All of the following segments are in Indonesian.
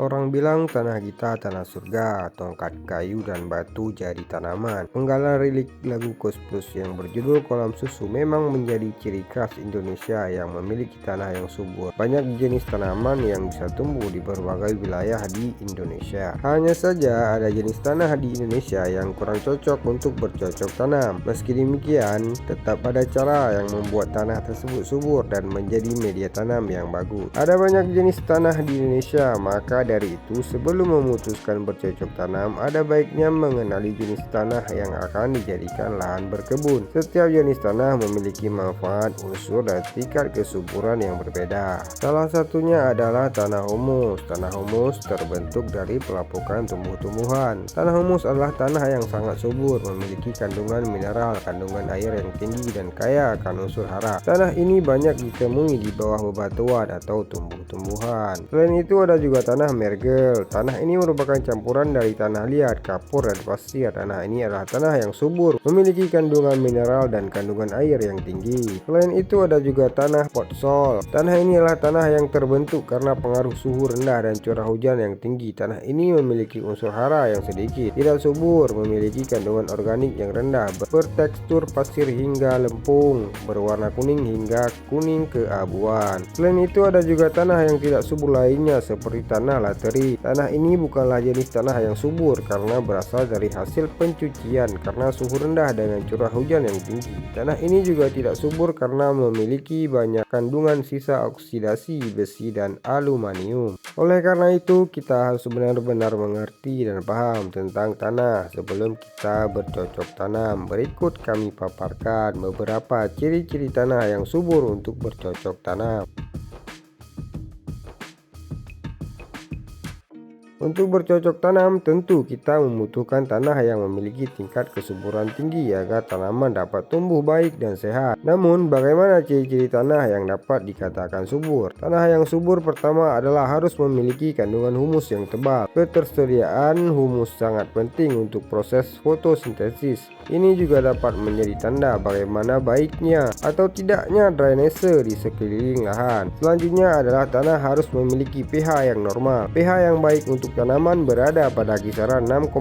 Orang bilang tanah kita tanah surga, tongkat kayu dan batu jadi tanaman. Penggalan lirik lagu Koes Plus yang berjudul Kolam Susu memang menjadi ciri khas Indonesia yang memiliki tanah yang subur. Banyak jenis tanaman yang bisa tumbuh di berbagai wilayah di Indonesia. Hanya saja ada jenis tanah di Indonesia yang kurang cocok untuk bercocok tanam. Meski demikian, tetap ada cara yang membuat tanah tersebut subur dan menjadi media tanam yang bagus. Ada banyak jenis tanah di Indonesia, maka dari itu sebelum memutuskan bercocok tanam, ada baiknya mengenali jenis tanah yang akan dijadikan lahan berkebun. Setiap jenis tanah memiliki manfaat, unsur, dan tingkat kesuburan yang berbeda. Salah satunya adalah tanah humus. Tanah humus terbentuk dari pelapukan tumbuh-tumbuhan. Tanah humus adalah tanah yang sangat subur, memiliki kandungan mineral, kandungan air yang tinggi, dan kaya akan unsur hara. Tanah ini banyak ditemui di bawah bebatuan atau tumbuh-tumbuhan. Selain itu ada juga tanah mergel. Tanah ini merupakan campuran dari tanah liat, kapur, dan pasir. Tanah ini adalah tanah yang subur, memiliki kandungan mineral dan kandungan air yang tinggi. Selain itu ada juga tanah potsol. Tanah ini adalah tanah yang terbentuk karena pengaruh suhu rendah dan curah hujan yang tinggi. Tanah ini memiliki unsur hara yang sedikit, tidak subur, memiliki kandungan organik yang rendah, bertekstur pasir hingga lempung, berwarna kuning hingga kuning keabuan. Selain itu ada juga tanah yang tidak subur lainnya seperti tanah lateri. Tanah ini bukanlah jenis tanah yang subur karena berasal dari hasil pencucian karena suhu rendah dengan curah hujan yang tinggi. Tanah ini juga tidak subur karena memiliki banyak kandungan sisa oksidasi besi dan aluminium. Oleh karena itu, kita harus benar-benar mengerti dan paham tentang tanah sebelum kita bercocok tanam. Berikut kami paparkan beberapa ciri-ciri tanah yang subur untuk bercocok tanam. Untuk bercocok tanam, tentu kita membutuhkan tanah yang memiliki tingkat kesuburan tinggi agar tanaman dapat tumbuh baik dan sehat. Namun, bagaimana ciri-ciri tanah yang dapat dikatakan subur? Tanah yang subur pertama adalah harus memiliki kandungan humus yang tebal. Ketersediaan humus sangat penting untuk proses fotosintesis. Ini juga dapat menjadi tanda bagaimana baiknya atau tidaknya drainase di sekeliling lahan. Selanjutnya adalah tanah harus memiliki pH yang normal. pH yang baik untuk tanaman berada pada kisaran 6,5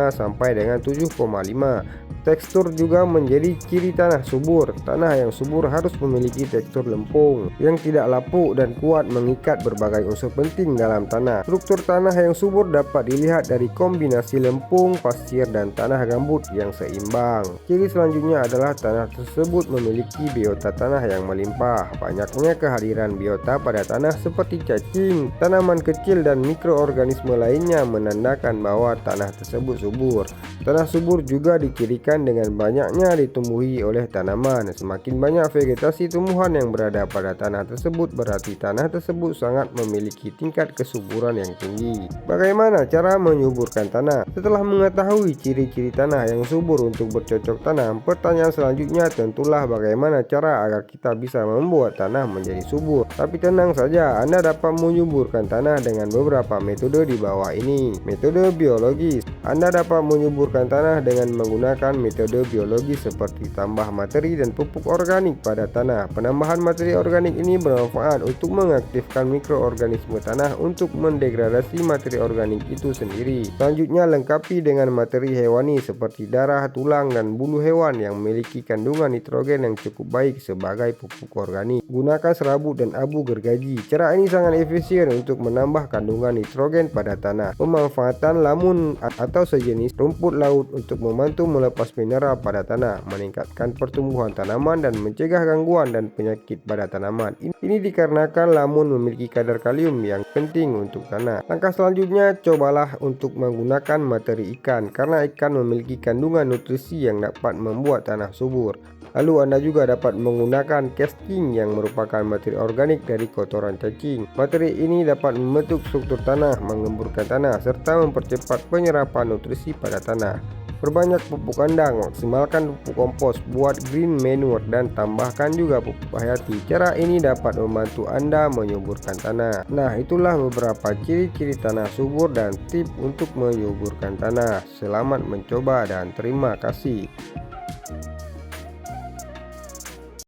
sampai dengan 7,5. Tekstur juga menjadi ciri tanah subur. Tanah yang subur harus memiliki tekstur lempung yang tidak lapuk dan kuat mengikat berbagai unsur penting dalam tanah. Struktur tanah yang subur dapat dilihat dari kombinasi lempung, pasir, dan tanah gambut yang seimbang. Ciri selanjutnya adalah tanah tersebut memiliki biota tanah yang melimpah. Banyaknya kehadiran biota pada tanah seperti cacing, tanaman kecil, dan mikroorganisme lainnya menandakan bahwa tanah tersebut subur. Tanah subur juga dicirikan dengan banyaknya ditumbuhi oleh tanaman. Semakin banyak vegetasi tumbuhan yang berada pada tanah tersebut, berarti tanah tersebut sangat memiliki tingkat kesuburan yang tinggi. Bagaimana cara menyuburkan tanah? Setelah mengetahui ciri-ciri tanah yang subur untuk bercocok tanam, pertanyaan selanjutnya tentulah bagaimana cara agar kita bisa membuat tanah menjadi subur. Tapi tenang saja, Anda dapat menyuburkan tanah dengan beberapa metode di bawah ini. Metode biologis. Anda dapat menyuburkan tanah dengan menggunakan metode biologis seperti tambah materi dan pupuk organik pada tanah. Penambahan materi organik ini bermanfaat untuk mengaktifkan mikroorganisme tanah untuk mendegradasi materi organik itu sendiri. Selanjutnya, lengkapi dengan materi hewani seperti darah, tulang, dan bulu hewan yang memiliki kandungan nitrogen yang cukup baik sebagai pupuk organik. Gunakan serabut dan abu gergaji. Cara ini sangat efisien untuk menambah kandungan nitrogen pada tanah. Pemanfaatan lamun atau sejenis rumput laut untuk membantu melepas mineral pada tanah, meningkatkan pertumbuhan tanaman, dan mencegah gangguan dan penyakit pada tanaman. Ini dikarenakan lamun memiliki kadar kalium yang penting untuk tanah. Langkah selanjutnya, cobalah untuk menggunakan materi ikan, karena ikan memiliki kandungan nutrisi yang dapat membuat tanah subur. Lalu Anda juga dapat menggunakan casting yang merupakan materi organik dari kotoran cacing. Materi ini dapat membentuk struktur tanah, mengemburkan tanah, serta mempercepat penyerapan nutrisi pada tanah. Perbanyak pupuk kandang, maksimalkan pupuk kompos, buat green manure, dan tambahkan juga pupuk hayati. Cara ini dapat membantu Anda menyuburkan tanah. Nah, itulah beberapa ciri-ciri tanah subur dan tips untuk menyuburkan tanah. Selamat mencoba dan terima kasih.